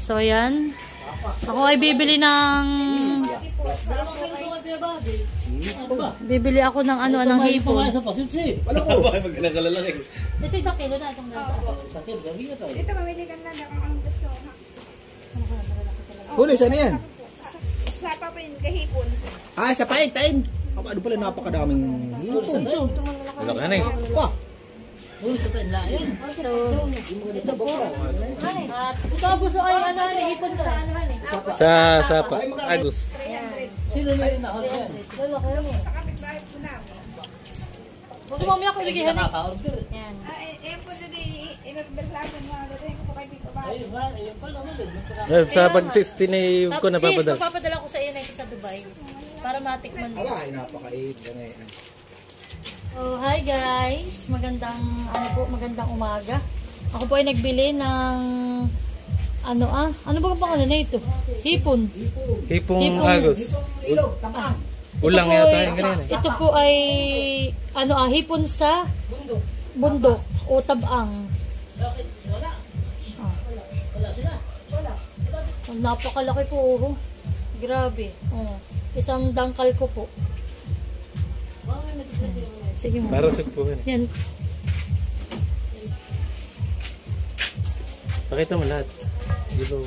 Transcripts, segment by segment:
So, ayan. Ako ay bibili ng... Bibili ako ng ano, ng hipon. Alam ko. Bakit magkanakalala rin? Ito isang kilo na itong ganda. Dito, mamili ka na lang ang gusto. Huli, saan yan? Sa papin, kahipon. Ah, sa pain, tain. Ano pala napakadaming hipon. Wala ka na eh. Pa. So, ito po. At ito buso ay ano, hipon sa ano, Sa Agus. Sino na yun nahuli yan? Sa kapitbahay po namin. Buso mamaya ko ibigay. Yan. Ayan po na in-order mga gagawin ko po kayo dito ba? Sa pag-16 ko napapadala. Sis, mapapadala ko sa iyo na ito sa Dubai. Para matikman mo. Aba, ay napakait. Oh, hi guys. Magandang umaga. Ako po ay nagbili ng ano ba ang pangalan na ito? Hipon. Hipong Agus. Ulang Ito po yata ay- yung ganyan eh. Ito po ay hipon sa bundok o tabang. Napakalaki po. Oh. Grabe. Oh. Isang dangkal ko po. Sige mo. Para sugpuhan. Yan. Pakita mo lahat. Diba?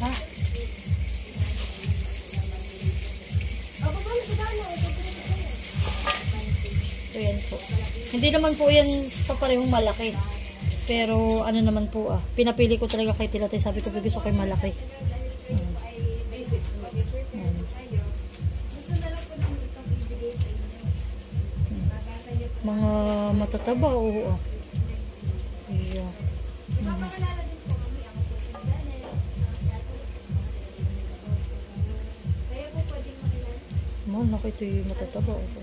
Ha? So yan po. Hindi naman po yan paparehong malaki. Pero ano naman po pinapili ko talaga kay Tilatay. Sabi ko gusto ko yung malaki. Mga matataba oo. Yeah. Nakita yung matataba ako.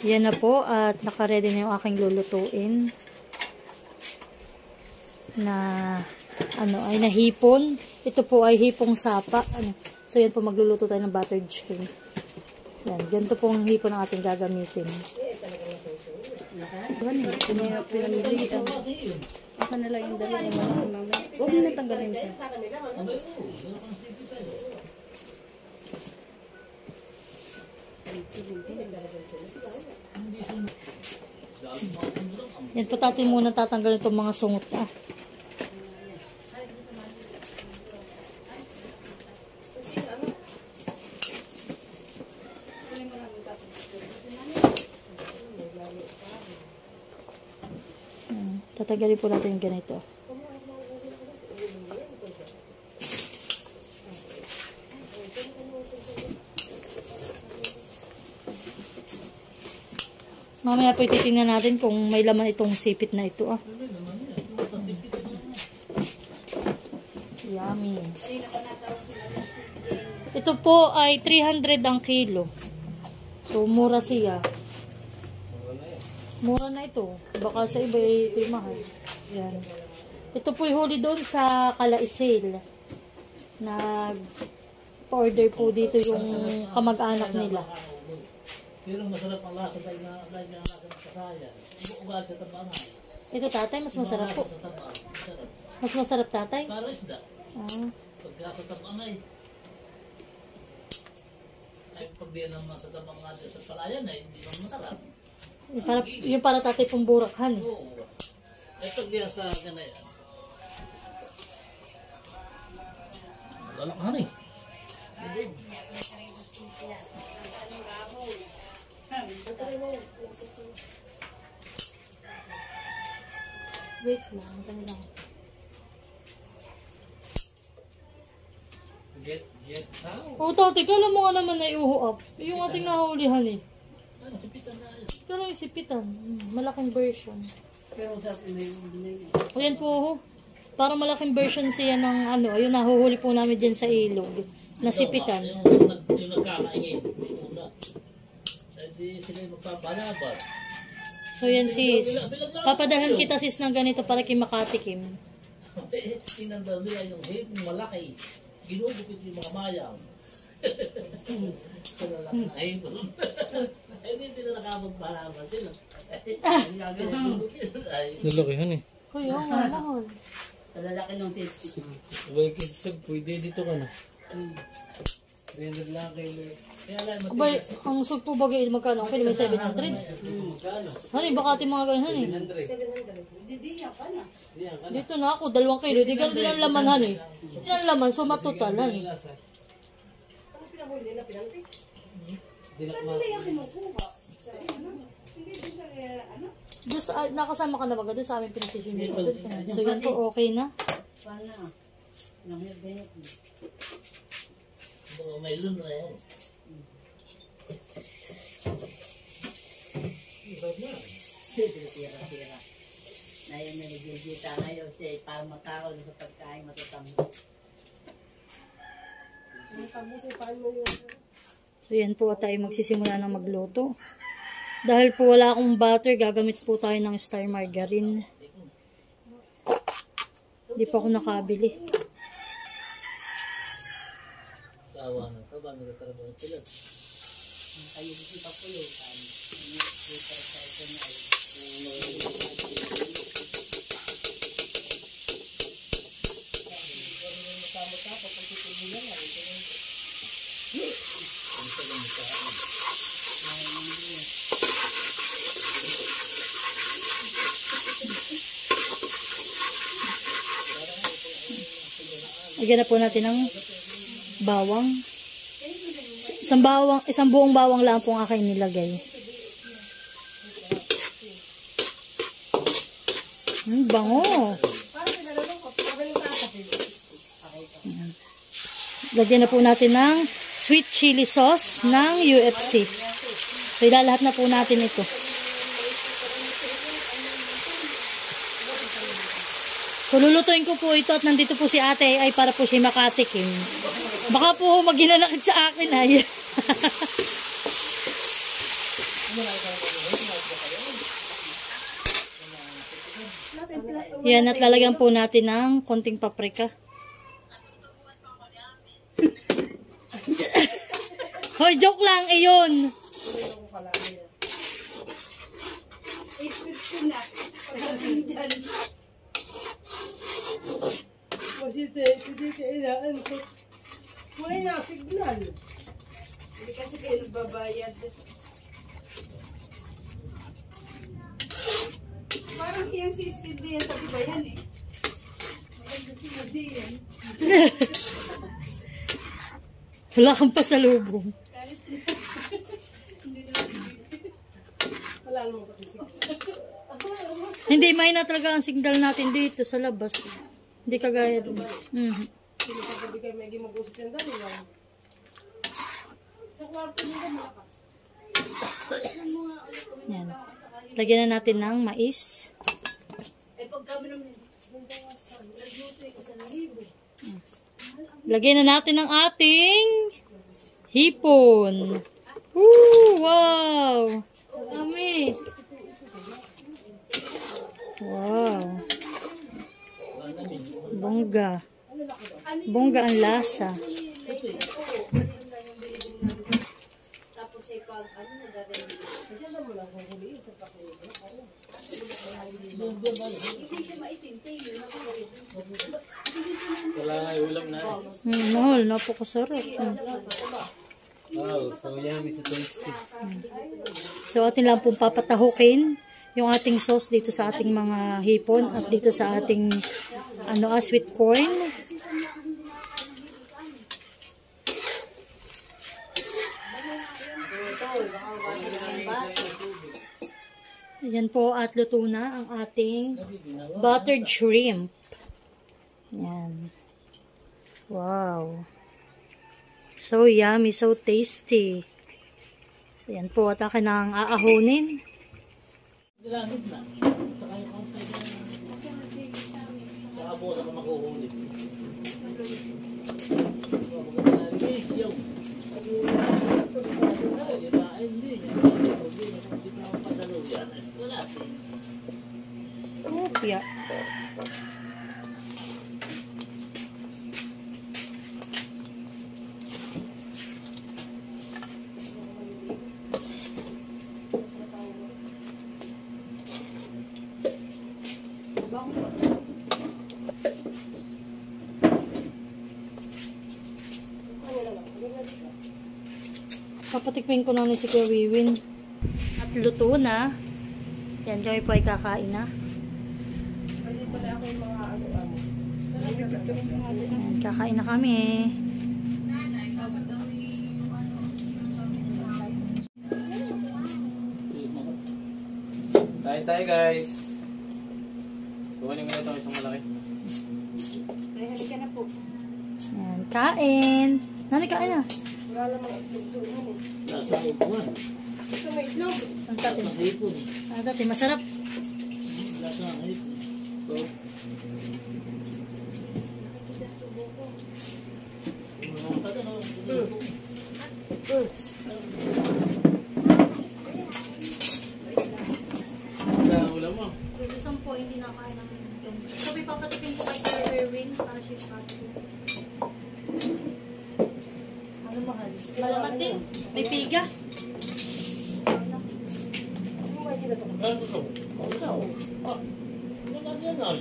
Yan na po at naka-ready na yung aking lulutuin na ay nahipon. Ito po ay hipong sapa. So yan po magluluto tayo ng buttered chicken. Yan, ganito po ang hipon ang ating gagamitin. Aka na lang yung dali ng mga mama. Huwag mo na tanggalin siya. Yan po natin muna tatanggal itong mga sungot Tatanggalin po natin yung ganito. Mamaya po ititingnan natin kung may laman itong sipit na ito Yummy. Ito po ay 300 ang kilo. So mura siya. Mura na ito. Baka sa iba ito'y mahal. Yan. Ito po'y huli doon sa Calaisil. Nag-order po dito yung kamag-anak nila. Pero masarap ang lasa dahil na lasa ng kasaya. Ugad sa tabangan. Ito tatay, mas masarap po. Sa tabang. Masarap. Mas masarap tatay? Para isda. Pagka sa tabangan ay pag di naman sa tabang natin sa palayan ay hindi naman masarap. Yung para tatay pong burakhan. Oo. Ay pag di sa ganayan. Lalakahan Wait lang, dali lang. Get how? Tatay, kala mo nga naman na iuhuap. Yung ating nahulihan Ano, sipitan na yun. Kala yung sipitan. Malaking version. Pero sa O yan po, parang malaking version siya ng ayun, nahuhuli po namin dyan sa ilog. Nasipitan. Yung nagkakaingin. Una. Di sila magpapalaban. So yan sis. Papadalhan kita sis ng ganito para kay makatikim. Tingnan daw nila yung hip, malaki. Ginugupit yung mga mayang. Kalalaki na hip. Hindi na nakapagpalaman sila. Ang gagawin yung gugupit. Nalakihan eh. Kaya nga mahal. Kalalaki ng safety. Pwede dito ka na. 300 lang kayo. Kaya lang, Abay, ang sugpo bagay magkano? Okay naman 700. magkano? Hani, baka ating mga ganun hani. 700. Dito na ako, 2 kilo. Di ganun din ang laman hani. Di ang laman, so matotal hani. Doon sa, nakasama ka na ba doon sa aming pinagsisimil? So yan po, okay na. Mga may luno na yan. Tira-tira. Ngayon na nagigita ngayon siya para makakaroon sa pagkain matatambo. So yan po tayo magsisimula ng magluto. Dahil po wala akong butter, gagamit po tayo ng Star Margarine. Hindi pa ako nakabili. Sawa na ito, ba nagtatrabaho sila? Kayo dito pa po yun. Lagyan na po natin ng bawang. Isang buong bawang lang po ang aking nilagay. Bango. Ayan. Lagyan na po natin ng sweet chili sauce ng UFC. So, ilalahat na po natin ito. So, lulutuin ko po ito at nandito po si ate ay para po siya makatikim. Baka po maghinanakit sa akin ay. Yan, at lalagyan po natin ng konting paprika. Hoy, joke lang, iyon. Hindi kasi kayo nagbabayad. Parang yung si Steve Diaz sabi ba yan eh. Maganda si Diaz. Wala kang pasalubong. Hindi, may na talaga ang signal natin dito sa labas. Hindi kagaya doon. Yan. Lagyan na natin ng mais. Lagyan na natin ng ating hipon. Woo! Wow! Dami! Wow! Bongga. Bongga ang lasa. Wala nga ulam na. Mahal, napakasarap. Wow, so yummy sa tasty. So, atin lang pong papatahukin yung ating sauce dito sa ating mga hipon at dito sa ating sweet corn. Yan po at luto na ang ating buttered shrimp. Yan. Wow. So yummy, so tasty. Yan po at akin ang aahonin. Nilamit na. Saka yung konti na. Saka po na ka makuhulit. Maganda na rin yung. Hindi pa ako padalo yan. Wala. Papatikmin ko na ni si Kuya Wiwin. At luto na. Yan, kami po ay kakain na. Yan, kakain na kami. Kain tayo guys. Kuhanin ko na itong isang malaki. Ay, halika na po. Yan, kain. Nani, kain na. Wala namang itlog doon. Nasa upuan. Gusto mo itlog? Ang tatin. Nasa hipon. Ang tatin, masarap. Nasa hipon. So, Ulam mo. So, isang po, hindi nakain ng yung. Sabi, papatikin ko kay Kuya Wiwin para siya makatikin. Ano mahal? Malamat din. May piga. ano to? Ah, wala yan ay.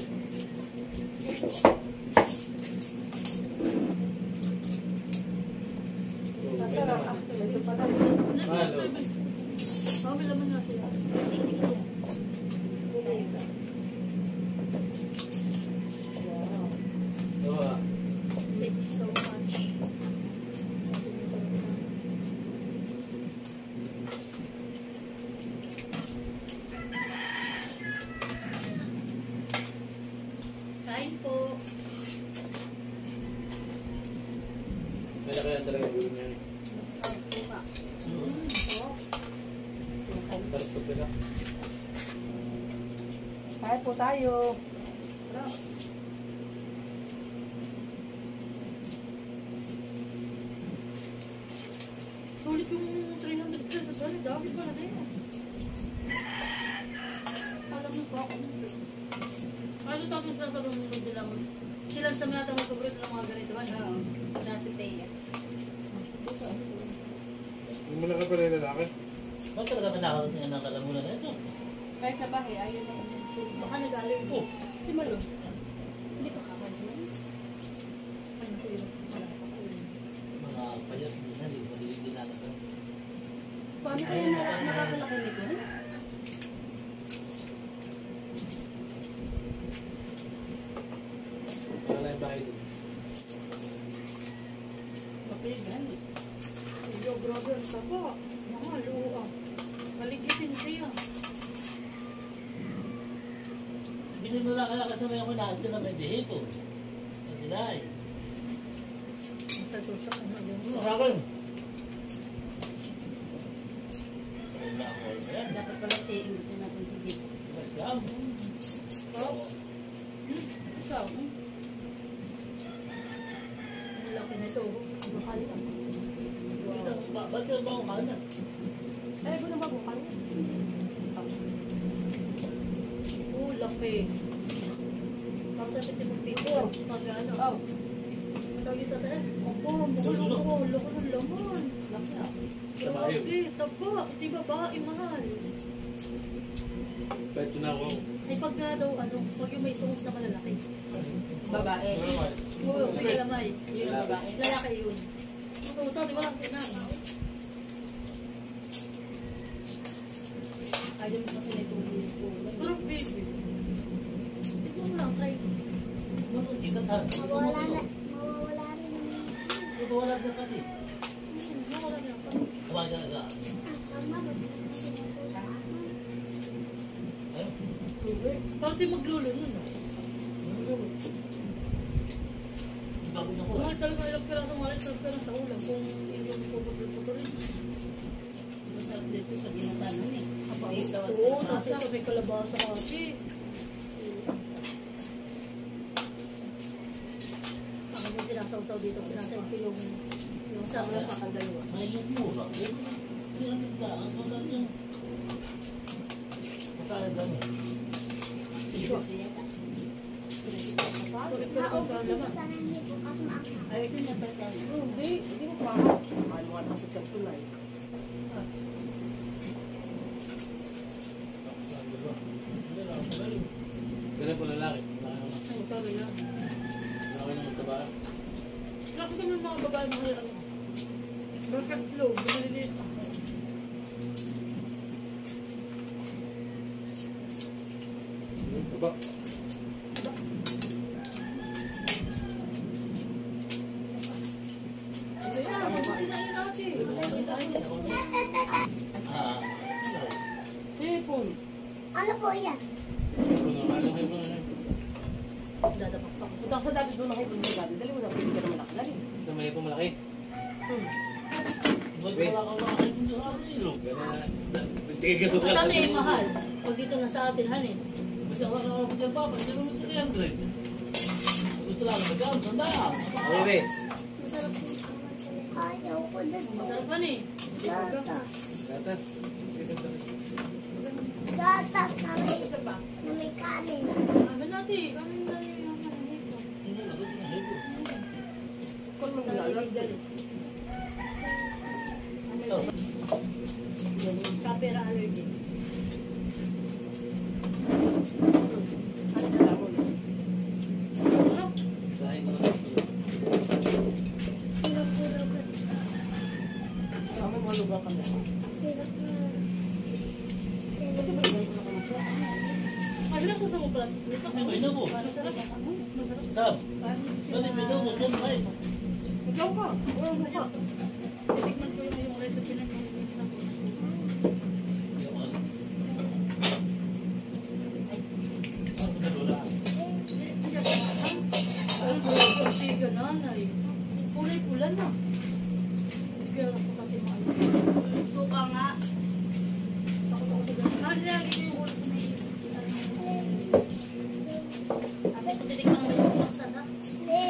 Masarap. Ito pala. Malo. Oh, may laman nga sila. Diba? Thank you so much. Kain po. Kaya kaya talaga yung ulam niya. Tapos pagkala. Kaya po tayo. Sulit yung 300 pesos. Ano, dami pala na yun. Alam mo ba ako? Ano tapos na ito nung hindi lang. Sila sa mga tamang paborito ng mga ganito. Oo. Nasa Teya. Hindi mo na ka pala yung lalaki? Ba't talaga pinakaroon niya ng kalamunan na ito? Kahit sa bahay, ayaw na yun. Baka nag-allergy. Oh, Si Malo. Hindi pa kakain mo. Ano ko yun? mga payas din na, hindi na natin. Paano kaya nakakalaki nito? Wala yung bahay doon. Mapigan. Yo, brother, taba. Mga luha. Maligitin siya. Hindi mo lang kaya kasama yung kunahan siya na may dihipo. Hindi na eh. Nagsasak ang hanggang Sa sa. akin. Wala ako yan. Dapat pala i-invite natin si Dick. Mas lang. Ikaw, ang laki na ito. Bakali ka. Ba't ka ba kumain na? Ay, ko na ba bukal? Oh, laki. Basta piti mo pito. Pag ano. Oh. Tawag ito tayo. Opo, bukal ako. Loko ng laman. Laki ah. Grabe, taba. Iti babae, mahal. Pwede na ako. Ay pag nga daw, ano, pag yung may sungos na malalaki. Babae. Oo, may lamay. Yun ang babae. Lalaki yun. Ito, di ba lang kailangan? Ayaw mo kasi na itong disco. Sarap, baby. Tignan mo lang, try. Hindi ka tahan. Mawawala rin naman. Mawawala na kami. Nawala na. Kumain ka na sa. Mama, Ayun. Parang di maglulo nun, no? Bago na ko. Mahal talaga ilang piraso mahal sa ulam kung yung puputol-putulin. Masarap dito sa ginatanan eh. Dito at Oo, tapos may kalabasa kasi. Ako yung sinasawsaw dito, sinasaw ko yung sarap pa kadalawa. May yung mura. Yung ang sulat yung masaya lang eh. Sulit ko lang sa laman. sana hindi po kaso maakla. Ay, ito na ba tayo? Hindi mo pa. Ano nga nasa sa tulay. Kaya po lalaki. Ay, sorry na. Lalaki na magkaba. Laki kami ng mga babae mga lalaki. Bakit flow, maliliit pa. Baba. Ano po yan? Punta ka sa dati doon ako doon sa dati. Dali mo na, pwede ka naman nakalari. Ito may po malaki. Ba't wala kang makakit sa akin, ilo? Ang dati ay mahal. Pag dito na sa atin, hanin. Kasi ako nakakapit yan, Papa. Hindi naman 300. Gusto lang na dyan, sandaan. Okay. Ayaw ko na to. Masarap pa ni. Gatas. Gatas. Gatas na may kanin. Sabi natin, kami na yung dito. Kung mag-alala. Kapera allergy. Kain mo lang. Kami malugang kami. Ay, bilang susa mo pala. Dito. Ay, may ino mo. Masarap. Masarap. Sab, ba't yung ino mo? Saan rice? Ikaw pa. Wala mo pa. Tikman ko yung recipe na pinag-iinsan ko. Ang pinalula. Ay, siga nanay. Kulay-pula na. Kaya ako pati mahal. Suka nga. Takot ako sa ganun. Ah, nilagay ko yung ulo sa may... Ate, kung titikman mo yung suksas, ha? Hindi.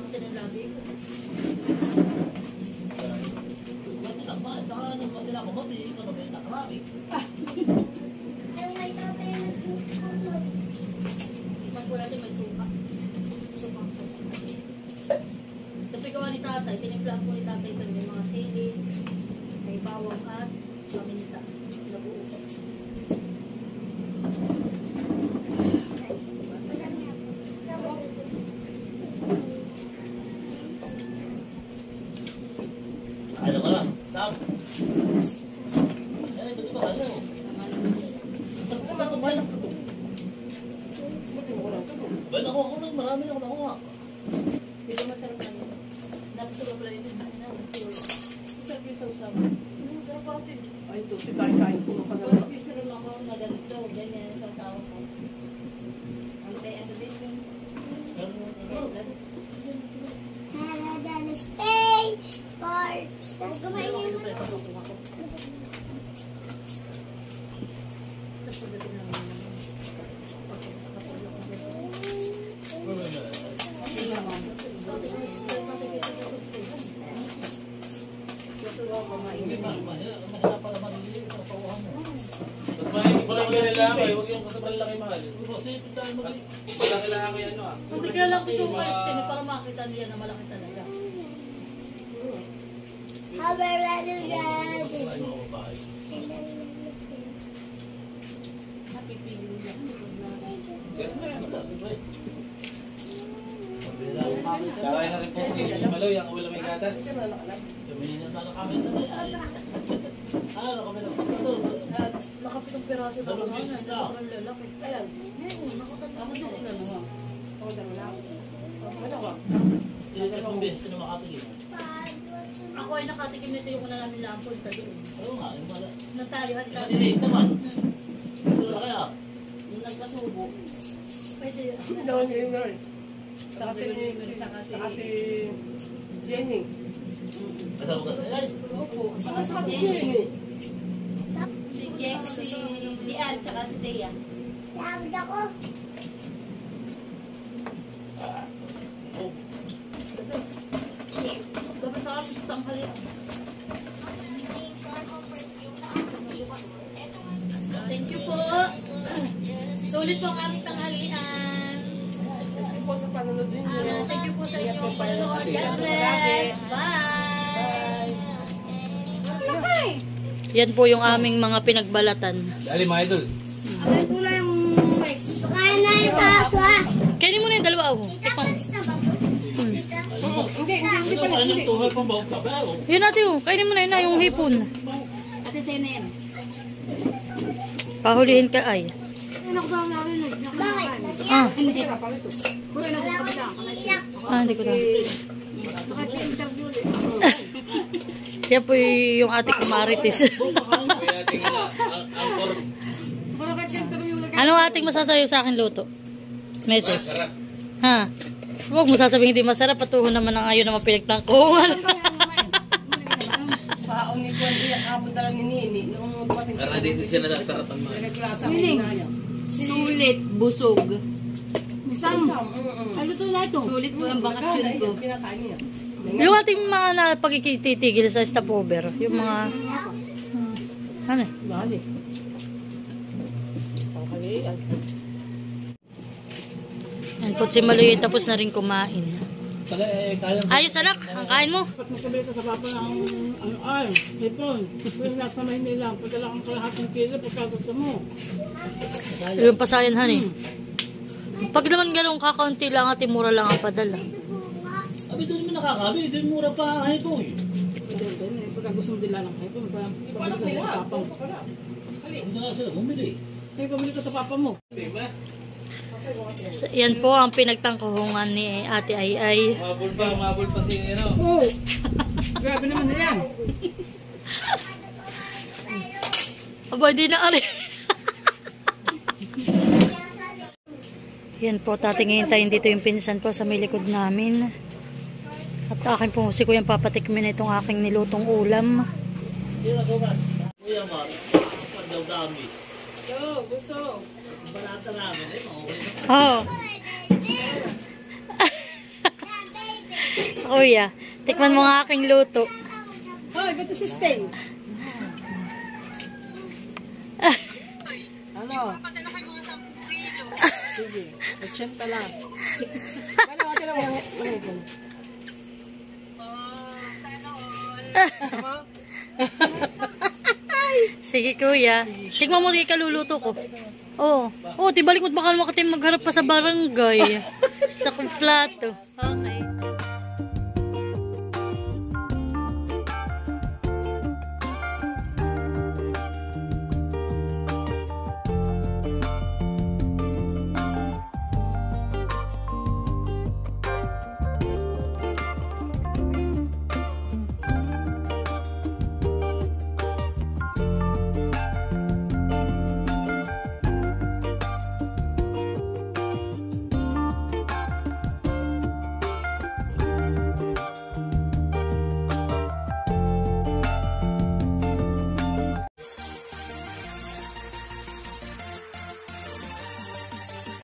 Tinalabi ko. Ba't tinakma? Saka nung ba't tinakumati, ikaw magay nakarami. Yung may tatay na tutulog. Tikman ko natin may suka. Sukang sasakay. Tapos gawa ni tatay, tinimplahan ko ni tatay ito. May mga sili, may bawang at paminta. Nabuo ko. Ano ka lang? Sab. Eh, ba't ba kayo? Saan ko ba ito ba? Ba't ako nang marami ako nakuha? Di ba masarap na yun? Dapat ko pala yun. Masarap yung sausaw. Masarap pa rin. Ay, ito. Kain-kain ko ka na. Well, gusto rin ako na ganito, ganyan ang tawag ko. Ano din yun? Haladan space parts. Tapos kumain yung mga. Tapos pagdating lang yun. Hindi ba? Mahirap pala mag-ibig sa pauhan mo. Ba't may walang kailangan kayo? Huwag yung kasabal lang kayo mahal. Kasi tayo mag- Walang kailangan kayo ano ah. Hindi kaya lang gusto ko kasi para makita niya na malaki talaga. Haberado Ay, mga babae. Napipili niya. Yes, ma'am. Pabira yung kami ka. Kakain na rin po si Maloy, ang ulam may gatas. Kaminin na tayo kami na yan. Ano kami na pagkatol? Nakapitong peraso na Dalawang lang beses na. na. Sobrang lalaki. Ayan. Ngayon, nakapitong. Ako din sila mo. Oo, dalawa. Dalawa. Ito yung beses na makatigil. Ako ay nakatikim nito yung una namin lampon sa doon. Oo nga, yung wala. Nang tayo, halika. Isa delete naman. Ito na kaya. Nung nagpasubo. Pwede. Dalawa niya yung girl. Saka si Jenny. Kasama ka sa yan. Opo. Saka Saka si si Jenny. Jenny. Si Dian, tsaka si Thea. Labd ako. Dapat sa akin, tanghali. Thank you po. Sulit po ang aming tanghalian. Thank you po sa panonood ninyo. Thank you po sa inyong panonood. God bless. Bye. Yan po yung aming mga pinagbalatan. Dali mga idol. Kain na yung taswa. Kainin mo na yung dalawa. Oh. Tapos na ba ito? Hindi Ito pa pa hindi. yung tuhal pang bawang kape. oh. Yun natin. Oh. Kainin mo na yun na yung hipon. Ate Senen. Pahulihin ka ay. Bakit? Ah, Hindi. hindi ko na. Kaya po yung ating kumaritis. Kaya tingin na, angkor. Anong ating masasayo sa akin luto? Meses. Masarap. Ha? Huwag mo sasabihin hindi masarap. Patuho naman ang ayaw na mapinagtangkungan. Paong ni Juan Iyak, abot na lang ni Nini. Noong dumating Para dito siya nasasarapan man. nagklasa ko na yan. Sulit, busog. Isang. Ano to na ito? Sulit po ang bakasyon ko. Pinakain niya. Yung ating mga na pagkikititigil sa stopover. Yung mga... ano eh? Dali. Yan po si Maluy tapos na rin kumain. Kaya kaya Ayos anak, ang kain mo. Ba't magkabili ka sa papa ng ay, hipon. Pwede nasa Maynila. Padala kang kalahating kilo pagka gusto mo. Yung pasayan han eh. Pag naman ganun kakaunti lang at mura lang ang padala. Abi doon naman nakakabili, doon mura pa kahit po. Pagka gusto mo dila ng hipon. Pabili ka sa papa mo. Hindi na sila bumili. Ay, pabili ka sa papa mo. Diba? Yan po ang pinagtangkuhungan ni Ate Ay. Mabul pa si ano. Oo. Grabe naman na yan. Aba, di na ari. Yan po, tatingin tayo dito yung pinsan ko sa may likod namin. At akin po si Kuya papatikmin itong aking nilutong ulam. Hindi na ko ba? Kuya mo, pag daw dami. Yo, gusto. Balata namin eh, okay na. Oh. Kuya, tikman mo ang aking luto. Hoy, ba't si Sting? Ano? Sige, 80 lang. Sige kuya, tikman mo yung kaluluto ko. Oh, tibalik mo't baka makatim magharap pa sa barangay. Sa plato. Ha?